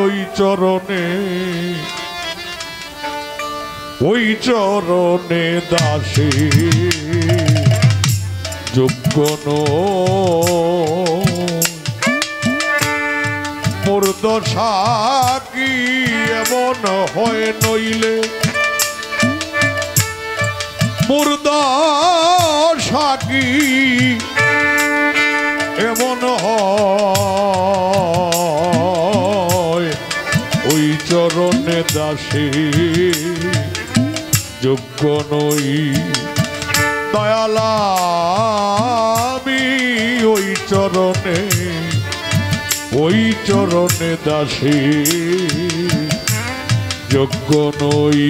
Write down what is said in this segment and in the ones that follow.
ওই চরণে, ওই চরণে দাসী যোগ্য মোর দশা কি এমন হয় নইলে, মোর দশা কি এমন হয়, ওই চরণে দাসী যোগ্য নই। দয়ালা আমি ওই চরণে, ওই চরণে দাসী যোগ্য নই।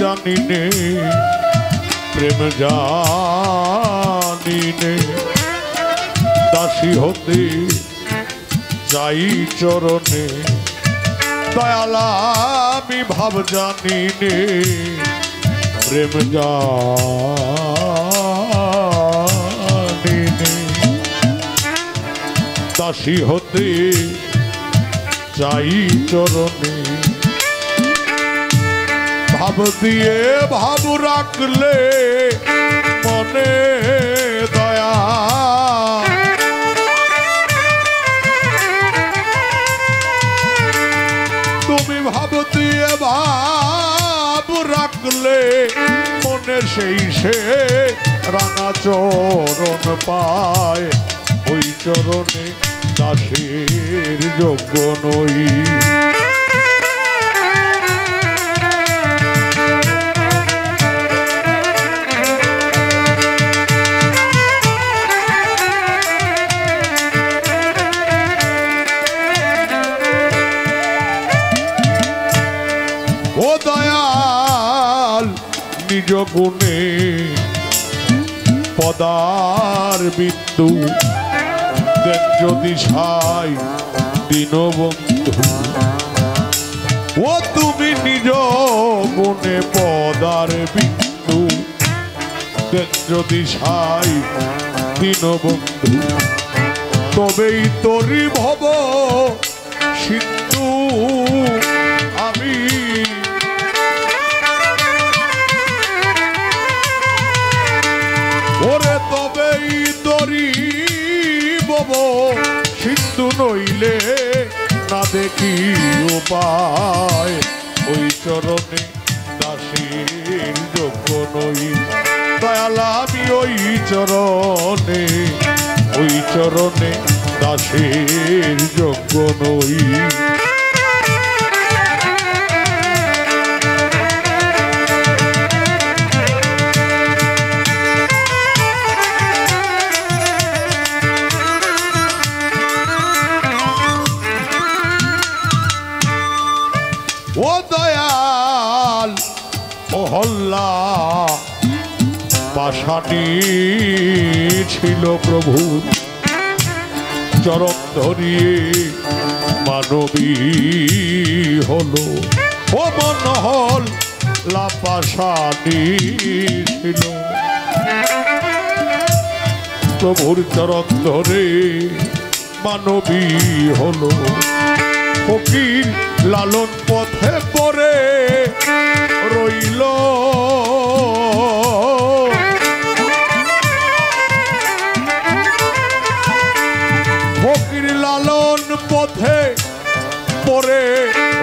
জানি নে প্রেম জানি নে, দাসী হতে যাই চরণে। দয়ালা আমি ভাব জানি নে প্রেম জানি নে, দাসী হতে যাই চরণে। ভাব দিয়ে ভাব রাখলে মনে দয়া, তুমি ভাব দিয়ে ভাব রাখলে মনে সেই সে রাঙা চরণ পায়, ওই চরণে দাসীর যোগ্য নই। ও দয়াল নিজ গুণে পদার বিন্দু দেন যদি সাই দীনবন্ধু, ও তুমি নিজ গুণে পদার বিন্দু দেন যদি সাই দীনবন্ধু, তবেই তোরি ভব সিন্ধু আমি ওরে, তবেই তরি বব সিন্ধু নইলে না দেখি উপায়, ওই চরণে দাসীর যোগ্য নই। দয়ালা আমি ওই চরণে, ওই চরণে দাসীর যোগ্য নই। ও দয়াল মহল্লা পাশানি ছিল প্রভু, চরণ ধরিয়ে মানবী হলো। ও মনহল লাপাশানি ছিল, প্রভুর চরণ ধরে মানবী হলো। ফকির লালন পথে পরে রইল, ফকির লালন পথে পরে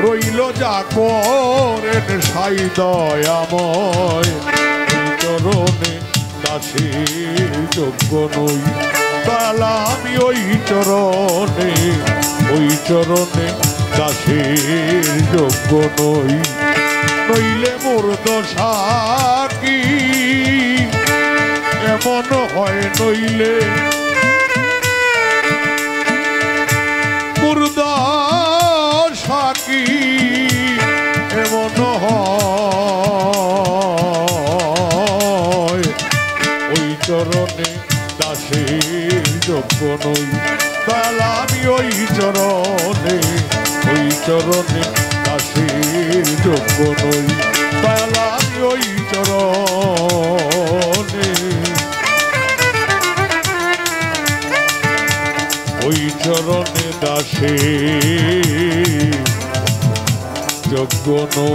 রইল, যা করেন সাই দয়াময়, চরণে দাসীর যোগ্য নই। দয়ালা আমি ওই চরণে, ওই চরণে দাসের যোগ্য নই, নইলে মোর দশা কি এমন হয়, নইলে মোর দশা কি এমন হয়, ওই চরণে দাসের যোগ্য নই। দয়াল আমি ওই চরণে দাসের যোগ্য নই। দয়াল আমি ওই চরণে দাসের যোগ্য নই।